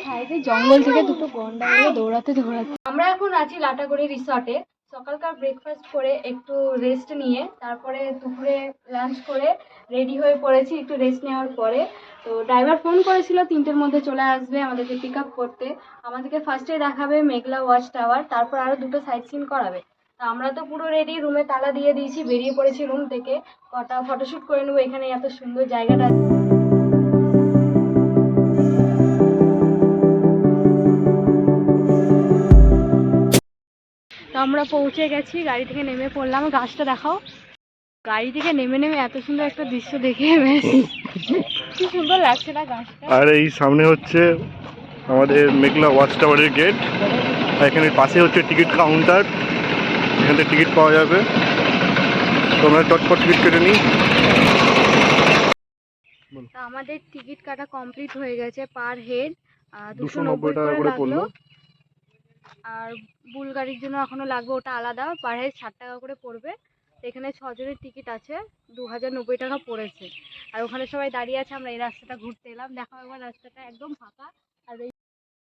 সাইডে জঙ্গল থেকে দুটো গন্ডা এলো দৌড়াতে দৌড়াতে। আমরা এখন আছি লাটাগুড়ি রিসর্টে। সকালকার ব্রেকফাস্ট করে একটু রেস্ট নিয়ে তারপরে দুপুরে লাঞ্চ করে রেডি হয়ে পড়েছি একটু রেস্ট নেওয়ার পরে। তো ড্রাইভার ফোন করেছিল 3টের মধ্যে চলে আসবে আমাদেরকে পিক আপ করতে। আমাদেরকে ফার্স্টে দেখাবে মেঘলা ওয়াচ টাওয়ার, তারপর আরও দুটো সাইট সিন করাবে। তা আমরা তো পুরো রেডি, রুমে তালা দিয়ে দিয়েছি, বেরিয়ে পড়েছি রুম থেকে। কটা ফটোশ্যুট করে নেবো, এখানে এত সুন্দর জায়গাটা। তো আমরা পৌঁছে গেছি, গাড়ি থেকে নেমে পড়লাম। গাছটা দেখাও। গাড়ি থেকে নেমে নেমে এত সুন্দর একটা দৃশ্য দেখে বেশ কি সুন্দর লাগছে না গাছটা। আর এই সামনে হচ্ছে আমাদের মেঘলা ওয়াচ টাওয়ারের গেট, এখানে পাশে হচ্ছে টিকিট কাউন্টার, এখান থেকে টিকিট পাওয়া যাবে। তো আমরা চটপট টিকিট কেটে নিই। আমাদের টিকিট কাটা কমপ্লিট হয়ে গেছে। পার হেড 290 টাকা করে পড়লো। আর বুল গাড়ির জন্য এখনো লাগবে, ওটা আলাদা, পার হেড 60 টাকা করে পড়বে। এখানে 6 জনের টিকিট আছে, 2090 টাকা পড়েছে। আর ওখানে সবাই দাঁড়িয়ে আছে, আমরা এই রাস্তাটা ঘুরতে এলাম। দেখো একবার, রাস্তাটা একদম ফাঁকা। আর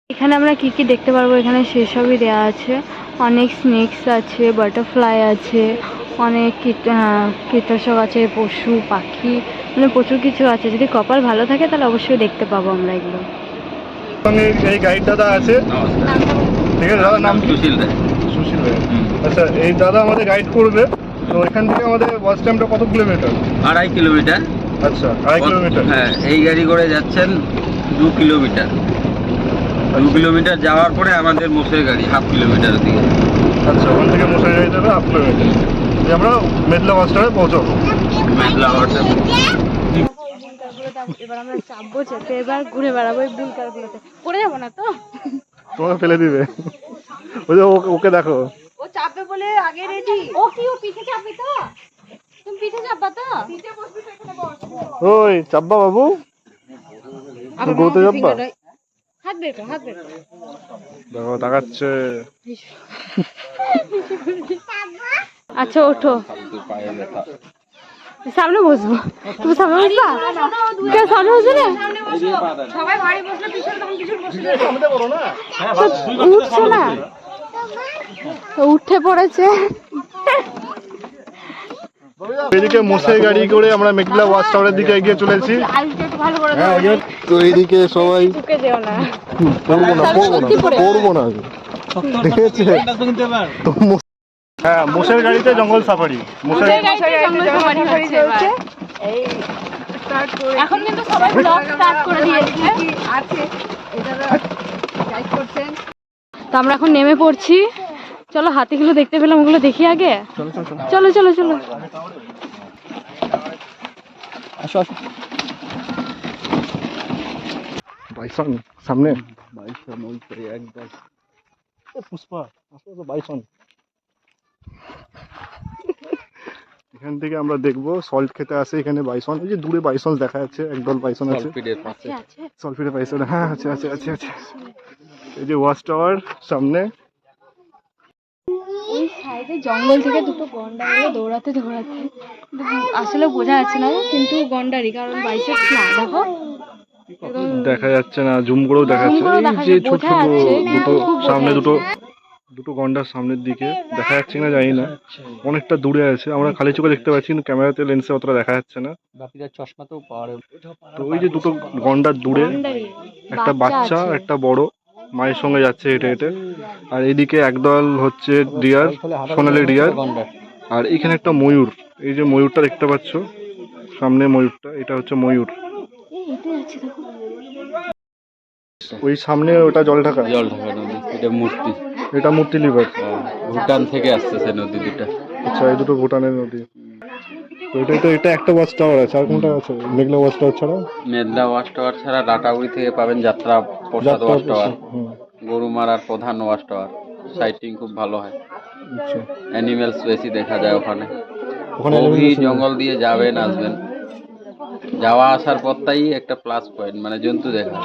এখানে আমরা কি কি দেখতে পারবো, এখানে সেসবই দেওয়া আছে। অনেক স্নেকস আছে, বাটারফ্লাই আছে, অনেক কীটনাশক আছে, পশু পাখি, মানে প্রচুর কিছু আছে। যদি কপাল ভালো থাকে তাহলে অবশ্যই দেখতে পাবো আমরা এগুলো। এই গাইড দাদা আছে, ঠিক আছে দাদার নাম সুশীল রায়। সুশীল রায়, আচ্ছা। এই দাদা আমাদের গাইড করবে। তো এখান থেকে আমাদের বাস স্ট্যান্ডটা কত কিলোমিটার? 2.5 কিলোমিটার। আচ্ছা, 2.5 কিলোমিটার। হ্যাঁ, এই গাড়ি করে যাচ্ছেন 2 কিলোমিটার। 2 কিলোমিটার যাওয়ার পরে আমাদের মোষের গাড়ি 1/2 কিলোমিটার দিকে। আচ্ছা, ওখান থেকে মোষের গাড়ি যাবে 1/2 কিলোমিটার। আমরা মেঘলা বাস স্ট্যান্ডে পৌঁছাবো। মেঘলা বাস স্ট্যান্ড। এবার আমরা চাপবো, চেপে এবার ঘুরে বেড়াবো এই বুলকারগুলোতে। পড়ে যাবো না তো? তোমাকে ফেলে দিবে। ওই যে ওকে দেখো, ও চাপবে বলে আগে রেডি। ও কি, ও পিঠে চাপবে তো? তুমি পিঠে চাপবা তো? পিঠে বসবি তো, এখানে বস। ওই চাপবা বাবু, তুমি গোতে চাপবা। হাত বের কর, হাত বের কর। দেখো তাকাচ্ছে। আচ্ছা ওঠো, সামনে বসবো। তুমি সামনে বসবা? কেউ সামনে বসবে না? সবাই ভারী বসলে পিছনে, তখন পিছনে বসে যাবে। উঠছো না? উঠে পড়েছে। এদিকে মোষের গাড়ি করে আমরা মেঘলা ওয়াচ টাওয়ারের দিকে এগিয়ে চলেছি। তো এইদিকে সবাই পড়বো না, দেখেছে? হ্যাঁ, মোষের গাড়িতে জঙ্গল সাফারি। এখন কিন্তু সবাই ব্লগ স্টার্ট করে দিয়েছে। তো আমরা এখন নেমে পড়ছি। চলো, হাতিগুলো দেখতে পেলাম, ওগুলো দেখি আগে। চলো চলো চলো। আসো আসো। বাইসন সামনে, বাইসন ওই করে একদম। পুষ্পা আসো, বাইসন। এখান থেকে আমরা দেখবো সল্ট খেতে আসে এখানে বাইসন। এই যে দূরে বাইসন দেখা যাচ্ছে, একদল বাইসন আছে। সল্টফিডের বাইসন, হ্যাঁ আছে আছে আছে আছে। এই যে ওয়াচ টাওয়ার সামনে। ওই সাইডে জঙ্গল থেকে দুটো গন্ডা এলো দৌড়াতে দৌড়াতে। আসলে বোঝা যাচ্ছে না, কিন্তু গন্ডারই, কারণ বাইসেক্স না। দেখো দেখা যাচ্ছে না, জুম করেও দেখা যাচ্ছে। এই যে ছোট ছোট দুটো সামনে, দুটো গন্ডার সামনের দিকে দেখা যাচ্ছে না জানি না, অনেকটা দূরে আছে। আমরা খালি চোখে দেখতে পাচ্ছি, কিন্তু ক্যামেরাতে লেন্সে অতটা দেখা যাচ্ছে না। তো ওই যে দুটো গন্ডার দূরে, একটা বাচ্চা একটা বড় মায়ের সঙ্গে যাচ্ছে হেঁটে হেঁটে। আর এইদিকে একদল হচ্ছে ডিয়ার, সোনালি ডিয়ার। আর এখানে একটা ময়ূর, এই যে ময়ূরটা দেখতে পাচ্ছ সামনে, ময়ূরটা, এটা হচ্ছে ময়ূর। ওই সামনে ওটা জল ঢাকা নদী, এটা মূর্তি। এটা মূর্তি লিভার, ভুটান থেকে আসতেছে নদী দুটা। আচ্ছা, এই দুটো ভুটানের নদী। এটা একটা ওয়াচ টাওয়ার আছে, আর কোনটা আছে মেঘলা ওয়াচ টাওয়ার ছাড়া? মেঘলা ওয়াচ টাওয়ার ছাড়া লাটাগুড়ি থেকে পাবেন যাত্রা প্রসাদ ওয়াচ টাওয়ার, গরুমারার প্রধান ওয়াচ টাওয়ার। সাইটিং খুব ভালো হয়, অ্যানিমেলস বেশি দেখা যায় ওখানে। গভীর জঙ্গল দিয়ে যাবেন আসবেন, যাওয়া আসার পথটাই একটা প্লাস পয়েন্ট, মানে জন্তু দেখা।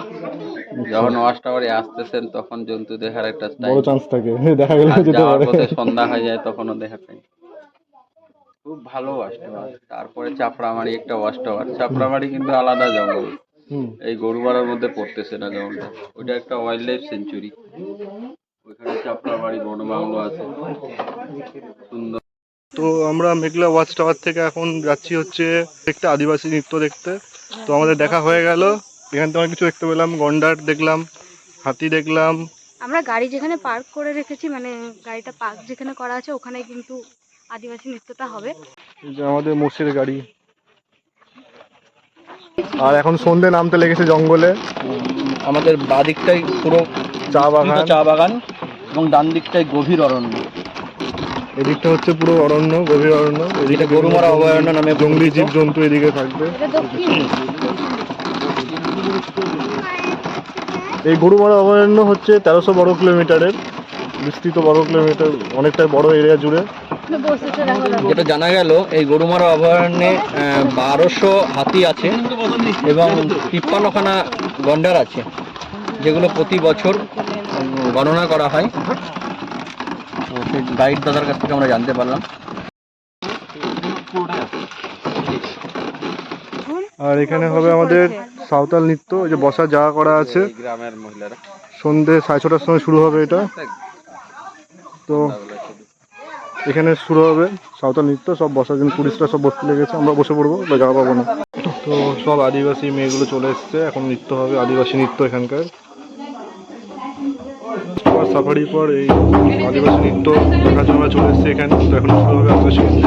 যখন ওয়াচ টাওয়ারে আসতেছেন তখন জন্তু দেখার একটা বড় চান্স থাকে, দেখা গেল যাওয়ার পথে সন্ধ্যা হয়ে যায়, তখনও দেখা পাই। খুব ভালো ওয়াচ টাওয়ার। তারপরে চাপড়ামারি একটা ওয়াচ টাওয়ার। চাপড়ামারি কিন্তু আলাদা জঙ্গল, হুম। এই গরুমারার মধ্যে পড়তেছে না গ্রাউন্ডটা। ওইটা একটা ওয়াইল্ড লাইফ সেঞ্চুরি। ওইখানে চাপড়াবাড়ি বনবাংলো আছে, সুন্দর। তো আমরা মেঘলা ওয়াচ টাওয়ার থেকে এখন যাচ্ছি হচ্ছে দেখতে আদিবাসী নৃত্য দেখতে। তো আমাদের দেখা হয়ে গেল, এখান থেকে অনেক কিছু দেখতে পেলাম, গন্ডার দেখলাম, হাতি দেখলাম। আমরা গাড়ি যেখানে পার্ক করে রেখেছি, মানে গাড়িটা পার্ক যেখানে করা আছে ওখানে কিন্তু আদিবাসী নৃত্যটা হবে। এই যে আমাদের মোষের গাড়ি। আর এখন সন্ধে নামতে লেগেছে জঙ্গলে। আমাদের বাঁ দিকটাই পুরো চা বাগান, চা বাগান এবং ডান দিকটাই গভীর অরণ্য। এদিকটা হচ্ছে পুরো অরণ্য, গভীর অরণ্য। এদিকে গরুমারা অভয়ারণ্য নামে জঙ্গলি জীবজন্তু এদিকে থাকবে। এটা দক্ষিণ। এই গরুমারা অভয়ারণ্য হচ্ছে 1300 বর্গ কিলোমিটারের বিস্তৃত, বর্গ কিলোমিটার, অনেকটা বড় এরিয়া জুড়ে। বসেছে দেখো দেখো। যেটা জানা গেল এই গরুমারা অভয়ারণ্যে 1200 হাতি আছে এবং 53খানা গন্ডার আছে, যেগুলো প্রতি বছর গণনা করা হয়। তো সেই গাইড দাদার কাছ থেকে আমরা জানতে পারলাম। আর এখানে হবে আমাদের সাঁওতাল নৃত্য, এই যে বসার জায়গা করা আছে। এই গ্রামের মহিলারা সন্ধ্যে 6:30টার সময় শুরু হবে এটা। তো এখানে শুরু হবে সাঁওতাল নৃত্য, সব বসার জন্য টুরিস্টরা সব বসতে লেগেছে, আমরা বসে পড়বো, জায়গা পাবো না। তো সব আদিবাসী মেয়েগুলো চলে এসছে, এখন নৃত্য হবে, আদিবাসী নৃত্য এখানকার। সাফারির পর এই আদিবাসী নৃত্য দেখার জন্য চলে এসছে এখানে। তো এখন শুরু হবে আদিবাসী নৃত্য।